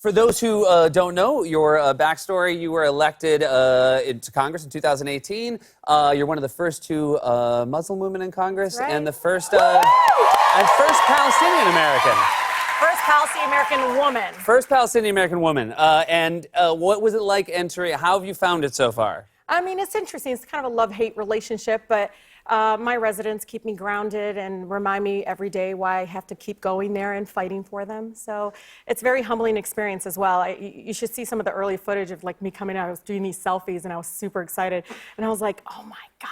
For those who don't know your backstory, you were elected into Congress in 2018. You're one of the first two Muslim women in Congress, right. and the first Palestinian American. First Palestinian American woman. First Palestinian American woman. And what was it like entering? How have you found it so far? I mean, it's interesting. It's kind of a love-hate relationship, but my residents keep me grounded and remind me every day why I have to keep going there and fighting for them. So it's a very humbling experience as well. You should see some of the early footage of like me coming out. I was doing these selfies and I was super excited. And I was like, oh my God,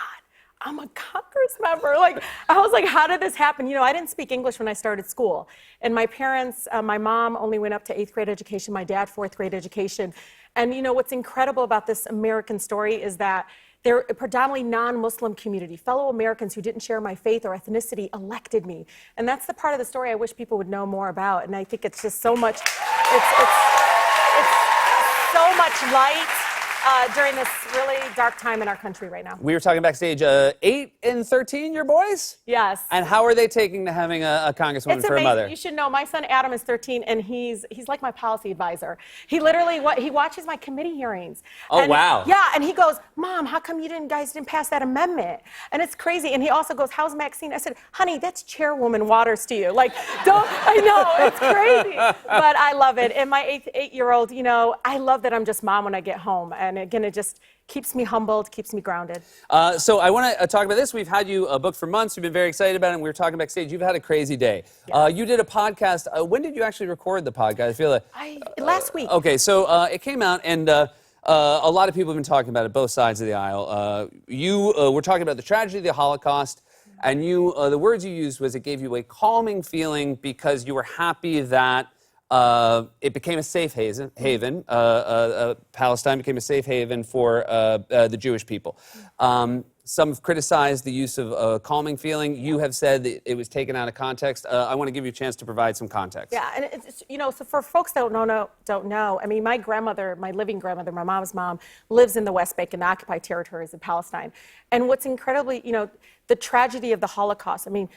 I'm a Congress member. Like, I was like, how did this happen? You know, I didn't speak English when I started school. And my parents, my mom only went up to 8th grade education, my dad 4th grade education. And you know, what's incredible about this American story is that they're a predominantly non-Muslim community. Fellow Americans who didn't share my faith or ethnicity elected me. And that's the part of the story I wish people would know more about. And I think it's just so much, it's so much light during this really dark time in our country right now. We were talking backstage, 8 and 13, your boys? Yes. And how are they taking to having a congresswoman It's for a amazing. mother? You should know, my son Adam is 13, and he's like my policy advisor. He literally, he watches my committee hearings. Oh, and, wow. Yeah, and he goes, Mom, how come you guys didn't pass that amendment? And it's crazy. And he also goes, how's Maxine? I said, honey, that's Chairwoman Waters to you. Like, I know, it's crazy. But I love it. And my 8-year-old, you know, I love that I'm just mom when I get home. And again, it just keeps me humbled, keeps me grounded. So I want to talk about this. We've had you booked for months. We've been very excited about it. And we were talking backstage. You've had a crazy day. Yeah. You did a podcast. When did you actually record the podcast? I feel like last week. Okay, so it came out, and a lot of people have been talking about it, both sides of the aisle. You were talking about the tragedy of the Holocaust, and the words you used was it gave you a calming feeling because you were happy that it became a safe haven. Palestine became a safe haven for the Jewish people. Some have criticized the use of calming feeling. You have said that it was taken out of context. I want to give you a chance to provide some context. Yeah, and it's, you know, so for folks that don't know, I mean, my grandmother, my living grandmother, my mom's mom, lives in the West Bank in the occupied territories of Palestine. And what's incredibly, you know, the tragedy of the Holocaust, I mean,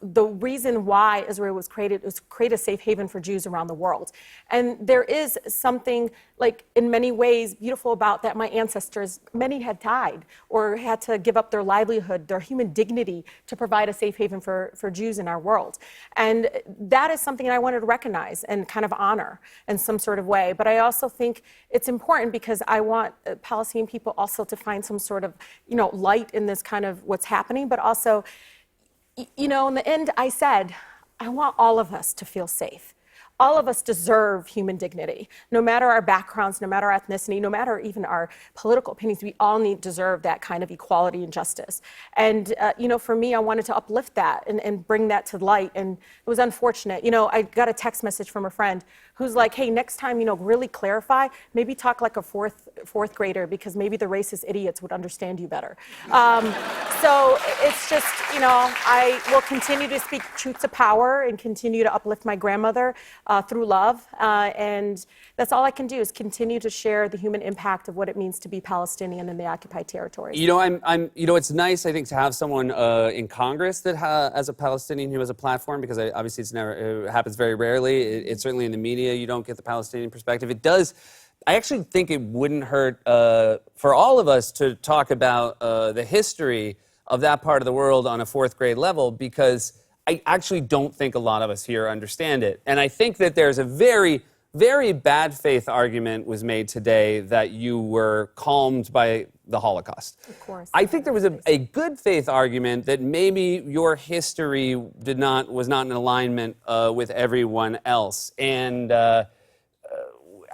the reason why Israel was created was to create a safe haven for Jews around the world. And there is something, like, in many ways beautiful about that. My ancestors, many had died or had to give up their livelihood, their human dignity to provide a safe haven for Jews in our world. And that is something I wanted to recognize and kind of honor in some sort of way. But I also think it's important because I want Palestinian people also to find some sort of, you know, light in this kind of what's happening, but also, you know, in the end, I said, I want all of us to feel safe. All of us deserve human dignity. No matter our backgrounds, no matter our ethnicity, no matter even our political opinions, we all deserve that kind of equality and justice. And, you know, for me, I wanted to uplift that and bring that to light. And it was unfortunate. You know, I got a text message from a friend who's like, hey, next time, you know, really clarify, maybe talk like a fourth grader, because maybe the racist idiots would understand you better. So it's just, you know, I will continue to speak truth to power and continue to uplift my grandmother through love. And that's all I can do is continue to share the human impact of what it means to be Palestinian in the occupied territories. You know, you know, it's nice, I think, to have someone in Congress that as a Palestinian who has a platform, because obviously it happens very rarely. It's certainly in the media, you don't get the Palestinian perspective. It does. I actually think it wouldn't hurt for all of us to talk about the history of that part of the world on a 4th grade level, because I actually don't think a lot of us here understand it. And I think that there's a very, very bad faith argument was made today that you were calmed by the Holocaust. Of course. I think there was a good faith argument that maybe your history was not in alignment with everyone else. And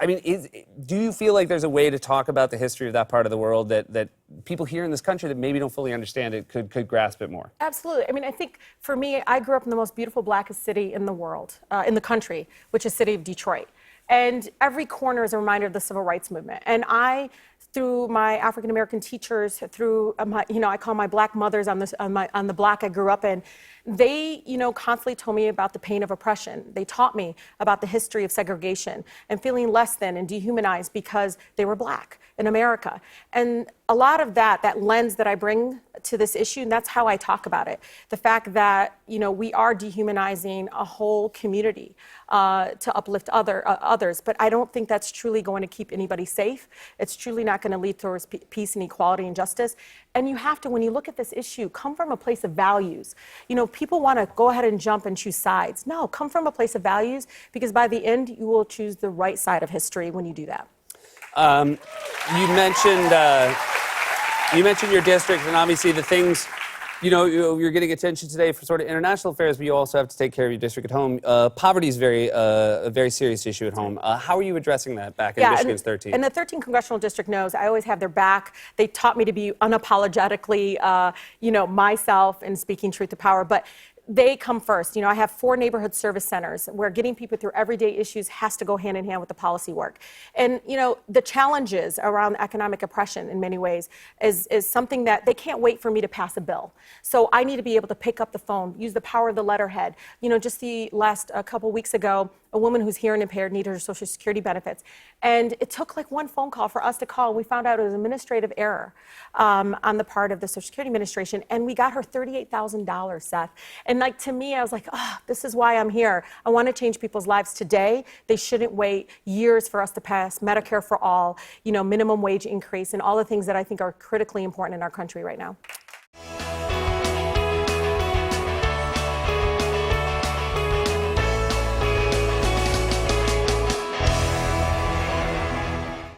I mean, do you feel like there's a way to talk about the history of that part of the world that people here in this country that maybe don't fully understand it could grasp it more? Absolutely. I mean, I think for me, I grew up in the most beautiful, blackest city in the world, in the country, which is the city of Detroit. And every corner is a reminder of the civil rights movement. And I, through my African-American teachers, through my, you know, I call my black mothers on the block I grew up in, They, constantly told me about the pain of oppression. They taught me about the history of segregation and feeling less than and dehumanized because they were Black in America. And a lot of that lens that I bring to this issue, and that's how I talk about it. The fact that, we are dehumanizing a whole community to uplift others, but I don't think that's truly going to keep anybody safe. It's truly not going to lead towards peace and equality and justice. And you have to, when you look at this issue, come from a place of values. People want to go ahead and jump and choose sides. No, come from a place of values, because by the end, you will choose the right side of history when you do that. You mentioned your district, and obviously the things, you're getting attention today for sort of international affairs, but you also have to take care of your district at home. Poverty is a very serious issue at home. How are you addressing that back in Michigan's 13? And the 13th congressional district knows I always have their back. They taught me to be unapologetically, myself and speaking truth to power. But they come first. I have 4 neighborhood service centers where getting people through everyday issues has to go hand in hand with the policy work. And, the challenges around economic oppression in many ways is something that they can't wait for me to pass a bill. So I need to be able to pick up the phone, use the power of the letterhead. Just the last couple weeks ago, a woman who's hearing impaired needed her Social Security benefits. And it took like one phone call for us to call. And we found out it was an administrative error on the part of the Social Security Administration. And we got her $38,000, Seth. And to me, I was like, this is why I'm here. I want to change people's lives today. They shouldn't wait years for us to pass Medicare for all, minimum wage increase, and all the things that I think are critically important in our country right now.